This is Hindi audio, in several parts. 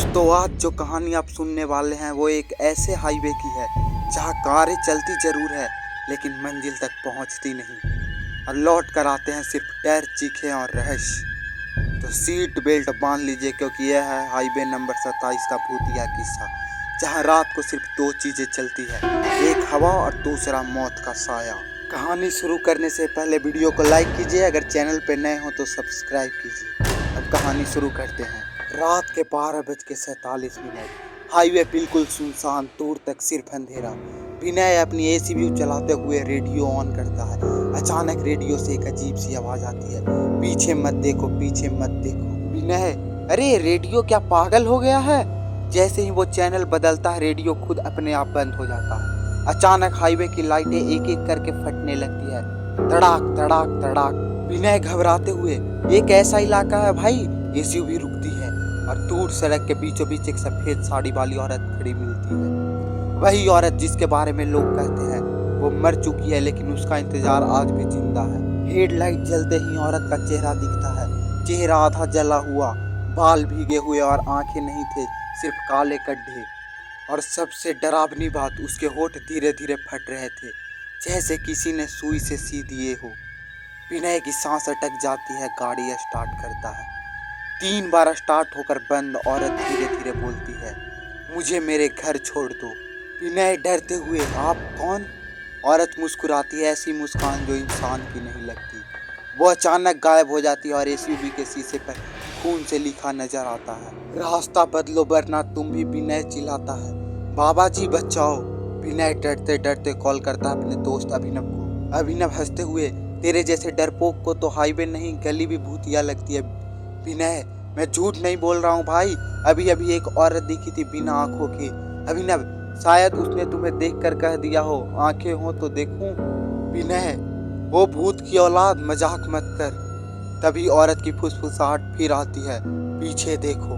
दोस्तों, आज जो कहानी आप सुनने वाले हैं वो एक ऐसे हाईवे की है जहां कारें चलती जरूर है लेकिन मंजिल तक पहुंचती नहीं और लौट कर आते हैं सिर्फ डर, चीखें और रहस्य। तो सीट बेल्ट बांध लीजिए क्योंकि यह है हाईवे नंबर 27 का भूतिया किस्सा, जहां रात को सिर्फ दो चीजें चलती है, एक हवा और दूसरा मौत का साया। कहानी शुरू करने से पहले वीडियो को लाइक कीजिए, अगर चैनल पर नए हो तो सब्सक्राइब कीजिए। अब कहानी शुरू करते हैं। रात के 12:47। हाईवे बिल्कुल सुनसान, दूर तक सिर्फ अंधेरा। विनय अपनी एसी व्यू चलाते हुए रेडियो ऑन करता है। अचानक रेडियो से एक अजीब सी आवाज आती है, पीछे मत देखो, पीछे मत देखो। विनय, अरे रेडियो क्या पागल हो गया है? जैसे ही वो चैनल बदलता है रेडियो खुद अपने आप बंद हो जाता है। अचानक हाईवे की लाइटें एक एक करके फटने लगती है, तड़ाक तड़ाक तड़ाक। विनय घबराते हुए, एक ऐसा इलाका है भाई, एसयूवी रुकती है और दूर सड़क के बीचों बीच एक सफेद साड़ी वाली औरत खड़ी मिलती है। वही औरत जिसके बारे में लोग कहते हैं वो मर चुकी है लेकिन उसका इंतजार आज भी जिंदा है। हेडलाइट जलते ही औरत का चेहरा दिखता है, चेहरा आधा जला हुआ, बाल भीगे हुए और आंखें नहीं थे, सिर्फ काले गड्ढे। और सबसे डरावनी बात, उसके होठ धीरे धीरे फट रहे थे, जैसे किसी ने सुई से सी दिए हो। विनय की सांस अटक जाती है, गाड़ी स्टार्ट करता है। 3 बार स्टार्ट होकर बंद। औरत धीरे धीरे बोलती है, मुझे मेरे घर छोड़ दो। विनय डरते हुए, आप कौन? औरत मुस्कुराती है, ऐसी मुस्कान जो इंसान की नहीं लगती। वो अचानक गायब हो जाती है और एसयूवी के शीशे पर खून से लिखा नजर आता है, रास्ता बदलो वरना तुम भी। विनय चिल्लाता है, बाबा जी बचाओ। विनय डरते डरते कॉल करता है अपने दोस्त अभिनव को। अभिनव हंसते हुए, तेरे जैसे डरपोक को तो हाईवे नहीं गली भी भूतिया लगती है। विनय, मैं झूठ नहीं बोल रहा हूँ भाई, अभी अभी एक औरत दिखी थी बिना आंखों की। अभिनव, शायद उसने तुम्हें देखकर कह दिया हो, आंखें हो तो देखूं। विनय, वो भूत की औलाद, मजाक मत कर। तभी औरत की फुसफुसाहट फिर आती है, पीछे देखो।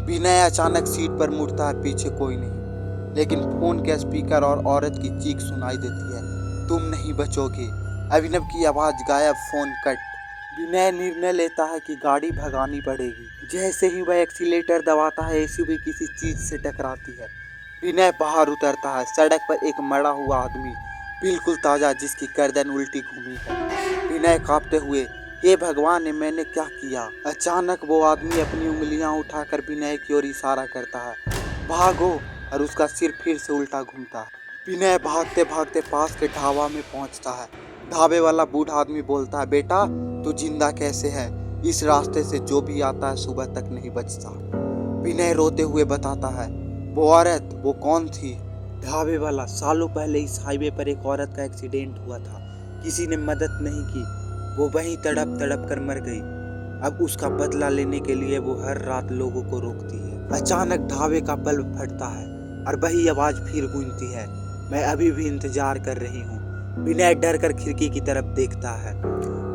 विनय अचानक सीट पर मुड़ता है, पीछे कोई नहीं, लेकिन फोन के स्पीकर और औरत की चीख सुनाई देती है, तुम नहीं बचोगे। अभिनव की आवाज गायब, फोन कट। विनय निर्णय लेता है कि गाड़ी भगानी पड़ेगी। जैसे ही वह एक्सीलेटर दबाता है एसयूवी किसी चीज से टकराती है। विनय बाहर उतरता है, सड़क पर एक मरा हुआ आदमी, बिल्कुल ताजा, जिसकी गर्दन उल्टी घूमी है। विनय कांपते हुए, हे भगवान, मैंने क्या किया? अचानक वो आदमी अपनी उंगलियां उठाकर विनय की ओर इशारा करता है, भागो, और उसका सिर फिर से उल्टा घूमता है। विनय भागते भागते पास के ढाबा में पहुंचता है। ढाबे वाला बूढ़ा आदमी बोलता है, बेटा तू जिंदा कैसे है? इस रास्ते से जो भी आता है सुबह तक नहीं बचता। विनय रोते हुए बताता है, वो औरत, वो कौन थी? ढाबे वाला, सालों पहले इस हाईवे पर एक औरत का एक्सीडेंट हुआ था, किसी ने मदद नहीं की, वो वहीं तड़प तड़प कर मर गई। अब उसका बदला लेने के लिए वो हर रात लोगों को रोकती है। अचानक ढाबे का बल्ब फटता है और वही आवाज फिर गूंजती है, मैं अभी भी इंतजार कर रही हूँ। विनय डर कर खिड़की की तरफ देखता है,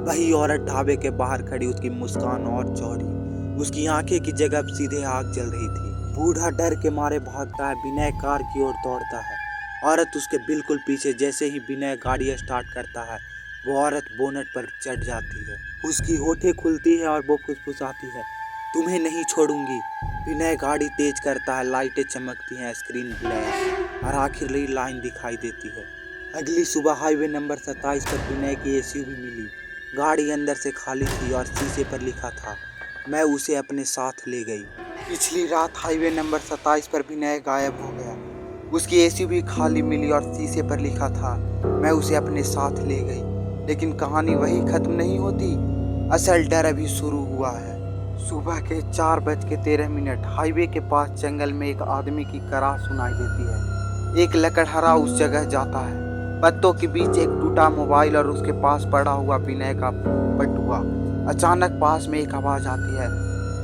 वही औरत ढाबे के बाहर खड़ी, उसकी मुस्कान और चौड़ी, उसकी आंखें की जगह सीधे आग जल रही थी। बूढ़ा डर के मारे भागता है, विनय कार की ओर दौड़ता है, औरत उसके बिल्कुल पीछे। जैसे ही विनय गाड़ी स्टार्ट करता है वो औरत बोनट पर चढ़ जाती है, उसकी होठें खुलती है और वो फुसफुसाती है, तुम्हें नहीं छोड़ूंगी। विनय गाड़ी तेज करता है, लाइटें चमकती हैं, स्क्रीन ब्लैक और आखिरी लाइन दिखाई देती है। अगली सुबह हाईवे नंबर 27 पर विनय की एसयूवी मिली। गाड़ी अंदर से खाली थी और शीशे पर लिखा था, मैं उसे अपने साथ ले गई। पिछली रात हाईवे नंबर 27 पर विनय गायब हो गया। उसकी एसयूवी खाली मिली और शीशे पर लिखा था, मैं उसे अपने साथ ले गई। लेकिन कहानी वही खत्म नहीं होती, असल डर अभी शुरू हुआ है। सुबह के 4:13 हाईवे के पास जंगल में एक आदमी की कराह सुनाई देती है। एक लकड़हारा उस जगह जाता है, पत्तों के बीच एक टूटा मोबाइल और उसके पास पड़ा हुआ विनय का बटुआ। अचानक पास में एक आवाज आती है,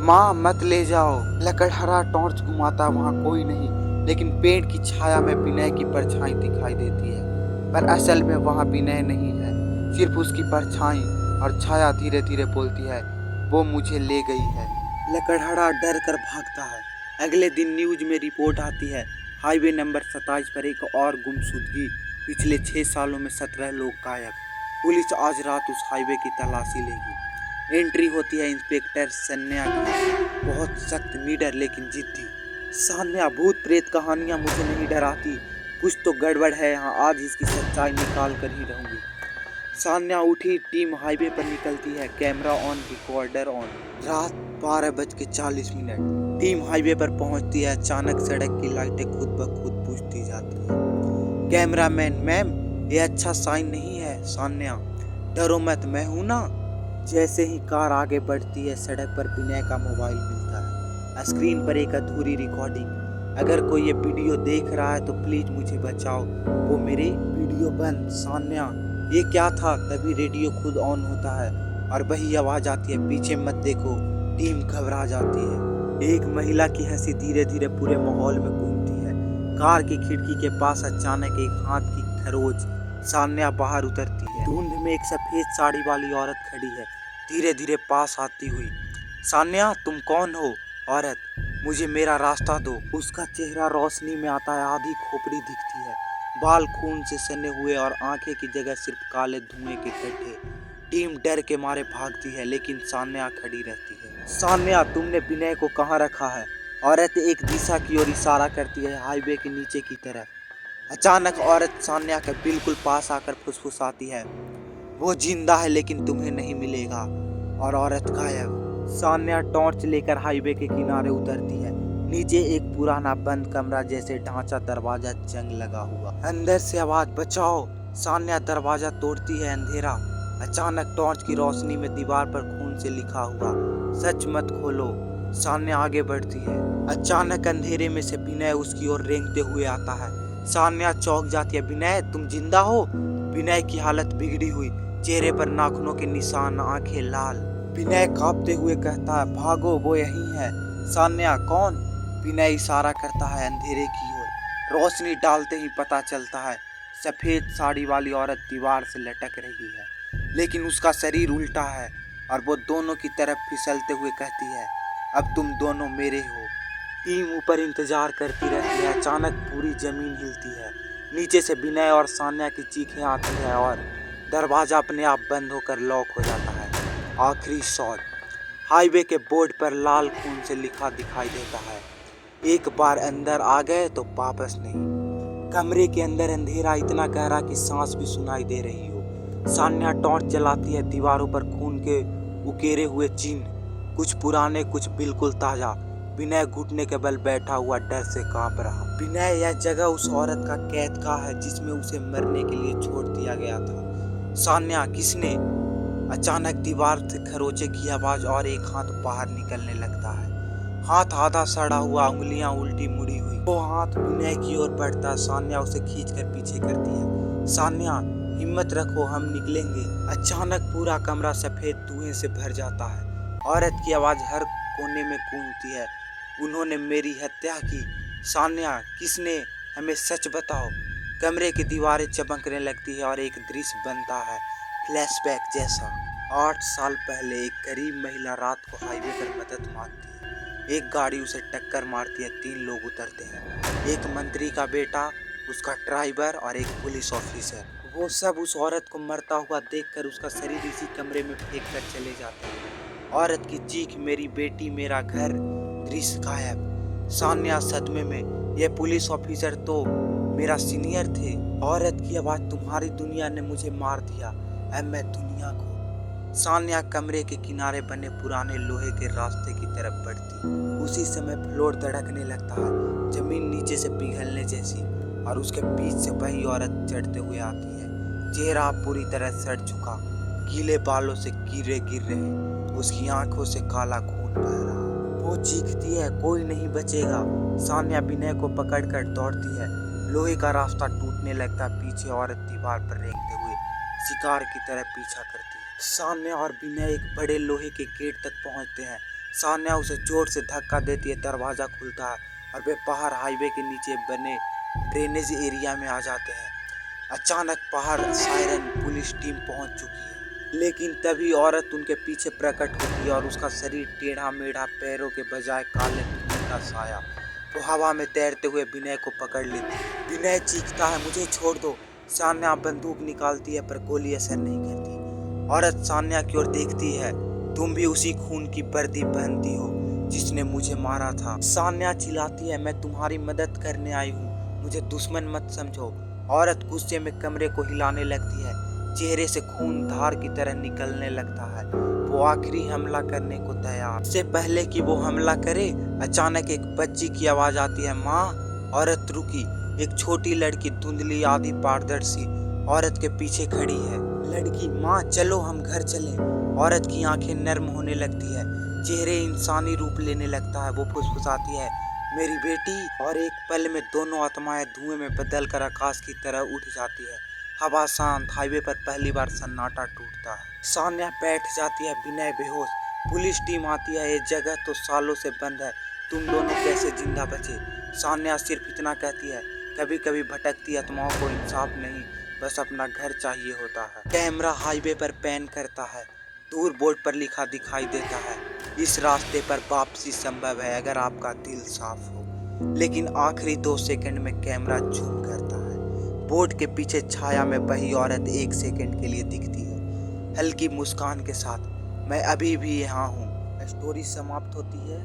माँ मत ले जाओ। लकड़हारा टॉर्च घुमाता, वहाँ कोई नहीं, लेकिन पेड़ की छाया में विनय की परछाई दिखाई देती है। पर असल में वहाँ विनय नहीं है, सिर्फ उसकी परछाई, और छाया धीरे धीरे बोलती है, वो मुझे ले गई है। लकड़हारा डर कर भागता है। अगले दिन न्यूज में रिपोर्ट आती है, हाईवे नंबर 27 पर एक और गुमशुदगी, पिछले 6 सालों में 17 लोग गायब। पुलिस आज रात उस हाईवे की तलाशी लेगी। एंट्री होती है इंस्पेक्टर सन्या की, बहुत सख्त, निडर लेकिन जिद्दी। सान्या, भूत प्रेत कहानियां मुझे नहीं डराती, कुछ तो गड़बड़ है यहाँ, आज इसकी सच्चाई निकाल कर ही रहूंगी। सान्या उठी, टीम हाईवे पर निकलती है, कैमरा ऑन, रिकॉर्डर ऑन। रात 12:40। टीम हाईवे पर पहुंचती है। अचानक सड़क की लाइटें खुद ब खुद बुझती जाती है। कैमरामैन, मैम ये अच्छा साइन नहीं है। सान्या, डरो मत, मैं हूं ना। जैसे ही कार आगे बढ़ती है, सड़क पर विनय का मोबाइल मिलता है। स्क्रीन पर एक अधूरी रिकॉर्डिंग। अगर कोई ये वीडियो देख रहा है तो प्लीज मुझे बचाओ। वो मेरी वीडियो बंद। सान्या, ये क्या था? तभी रेडियो खुद ऑन होता है और वही आवाज आती है, पीछे मत देखो। टीम घबरा जाती है। एक महिला की हंसी धीरे धीरे पूरे माहौल में गूंजती है। कार की खिड़की के पास अचानक एक हाथ की खरोच। सान्या बाहर उतरती है। धुंध में एक सफेद साड़ी वाली औरत खड़ी है, धीरे धीरे पास आती हुई। सान्या, तुम कौन हो? औरत, मुझे मेरा रास्ता दो। उसका चेहरा रोशनी में आता है, आधी खोपड़ी दिखती है, बाल खून से सने हुए और आंखें की जगह सिर्फ काले धुएं के गड्ढे। टीम डर के मारे भागती है, लेकिन सान्या खड़ी रहती है। सान्या, तुमने विनय को कहाँ रखा है? औरत एक दिशा की ओर इशारा करती है, हाईवे के नीचे की तरफ। अचानक औरत सान्या के बिल्कुल पास आकर फुसफुसाती है, वो जिंदा है लेकिन तुम्हें नहीं मिलेगा। और औरत गायब। सान्या टॉर्च लेकर हाईवे के किनारे उतरती है। नीचे एक पुराना बंद कमरा जैसे ढांचा, दरवाजा जंग लगा हुआ। अंदर से आवाज, बचाओ। सान्या दरवाजा तोड़ती है, अंधेरा। अचानक टॉर्च की रोशनी में दीवार पर खून से लिखा हुआ, सच मत खोलो। सान्या आगे बढ़ती है। अचानक अंधेरे में से विनय उसकी ओर रेंगते हुए आता है। सान्या चौंक जाती है। विनय, तुम जिंदा हो? विनय की हालत बिगड़ी हुई, चेहरे पर नाखूनों के निशान, आंखें लाल। विनय कांपते हुए कहता है, भागो, वो यहीं है। सान्या, कौन? विनय इशारा करता है अंधेरे की ओर। रोशनी डालते ही पता चलता है, सफेद साड़ी वाली औरत दीवार से लटक रही है, लेकिन उसका शरीर उल्टा है और वो दोनों की तरफ फिसलते हुए कहती है, अब तुम दोनों मेरे हो। टीम ऊपर इंतजार करती रहती है। अचानक पूरी जमीन हिलती है। नीचे से विनय और सान्या की चीखें आती है और दरवाजा अपने आप बंद होकर लॉक हो जाता है। आखिरी शॉट। हाईवे के बोर्ड पर लाल खून से लिखा दिखाई देता है, एक बार अंदर आ गए तो वापस नहीं। कमरे के अंदर अंधेरा इतना गहरा कि सांस भी सुनाई दे रही हो। सान्या टॉर्च जलाती है। दीवारों पर खून के उकेरे हुए चिन्ह, कुछ पुराने, कुछ बिल्कुल ताजा। विनय घुटने के बल बैठा हुआ डर से कांप रहा। विनय, यह जगह उस औरत का कैद का है जिसमें उसे मरने के लिए छोड़ दिया गया था। सान्या, किसने? अचानक दीवार से खरोचे की आवाज और एक हाथ बाहर निकलने लगता है। हाथ आधा सड़ा हुआ, उंगलियां उल्टी मुड़ी हुई। वो हाथ विनय की ओर बढ़ता है। सान्या उसे खींचकर पीछे करती है। सान्या, हिम्मत रखो, हम निकलेंगे। अचानक पूरा कमरा सफेद धुएं से भर जाता है। औरत की आवाज हर कोने में गूंजती है, उन्होंने मेरी हत्या की। सान्या, किसने? हमें सच बताओ। कमरे की दीवारें चमकने लगती है और एक दृश्य बनता है, फ्लैशबैक जैसा। 8 साल पहले एक गरीब महिला रात को हाईवे पर मदद मांगती है। एक गाड़ी उसे टक्कर मारती है, 3 लोग उतरते हैं, एक मंत्री का बेटा, उसका ड्राइवर और एक पुलिस ऑफिसर। वो सब उस औरत को मरता हुआ देखकर उसका शरीर इसी कमरे में फेंक कर चले जाते हैं। औरत की चीख, मेरी बेटी, मेरा घर। दृश्य गायब। सान्या सदमे में, ये पुलिस ऑफिसर तो मेरा सीनियर थे। औरत की आवाज, तुम्हारी दुनिया ने मुझे मार दिया, अब मैं दुनिया को। सान्या कमरे के किनारे बने पुराने लोहे के रास्ते की तरफ बढ़ती। उसी समय फ्लोर धड़कने लगता है, जमीन नीचे से पिघलने जैसी, और उसके बीच से वही औरत चढ़ते हुए आती है। चेहरा पूरी तरह सड़ चुका, गीले बालों से कीड़े गिर रहे, उसकी आंखों से काला खून बह रहा। वो चीखती है, कोई नहीं बचेगा। सान्या विनय को पकड़कर दौड़ती है। लोहे का रास्ता टूटने लगता, पीछे औरत दीवार पर रेंगते हुए शिकार की तरह पीछा करती है। सान्या और विनय एक बड़े लोहे के गेट तक पहुंचते हैं। सान्या उसे जोर से धक्का देती है, दरवाजा खुलता है और वे बाहर हाईवे के नीचे बने ड्रेनेज एरिया में आ जाते हैं। अचानक बाहर सायरन, पुलिस टीम पहुंच चुकी है, लेकिन तभी औरत उनके पीछे प्रकट होती है और उसका शरीर टेढ़ा मेढ़ा, पैरों के बजाय काले धुएं का साया। वो हवा में तैरते हुए विनय को पकड़ लेती है। विनय चीखता है, मुझे छोड़ दो। सान्या बंदूक निकालती है पर गोली असर नहीं करती। औरत सान्या की ओर देखती है, तुम भी उसी खून की वर्दी पहनती हो। जिसने मुझे मारा था। सान्या चिल्लाती है, मैं तुम्हारी मदद करने आई हूँ, मुझे दुश्मन मत समझो। औरत गुस्से में कमरे को हिलाने लगती है, चेहरे से खून धार की तरह निकलने लगता है। वो आखिरी हमला करने को तैयार। इससे पहले कि वो हमला करे, अचानक एक बच्ची की आवाज आती है, माँ। औरत रुकी। एक छोटी लड़की धुंधली आधी पारदर्शी औरत के पीछे खड़ी है। लड़की, माँ चलो हम घर चलें। औरत की आंखें नर्म होने लगती है, चेहरे इंसानी रूप लेने लगता है। वो फुसफुसाती है, मेरी बेटी। और एक पल में दोनों आत्माएं धुएं में बदलकर आकाश की तरह उठ जाती है। हवा शांत, हाईवे पर पहली बार सन्नाटा टूटता है। सान्या बैठ जाती है, विनय बेहोश। पुलिस टीम आती है, ये जगह तो सालों से बंद है, तुम दोनों कैसे जिंदा बचे? सान्या सिर्फ इतना कहती है, कभी कभी भटकती आत्माओं को इंसाफ नहीं, बस अपना घर चाहिए होता है। कैमरा हाईवे पर पैन करता है, दूर बोर्ड पर लिखा दिखाई देता है, इस रास्ते पर वापसी संभव है अगर आपका दिल साफ हो। लेकिन आखिरी 2 सेकंड में कैमरा जूम करता है, बोर्ड के पीछे छाया में वही औरत 1 सेकंड के लिए दिखती है, हल्की मुस्कान के साथ, मैं अभी भी यहाँ हूँ। स्टोरी समाप्त होती है।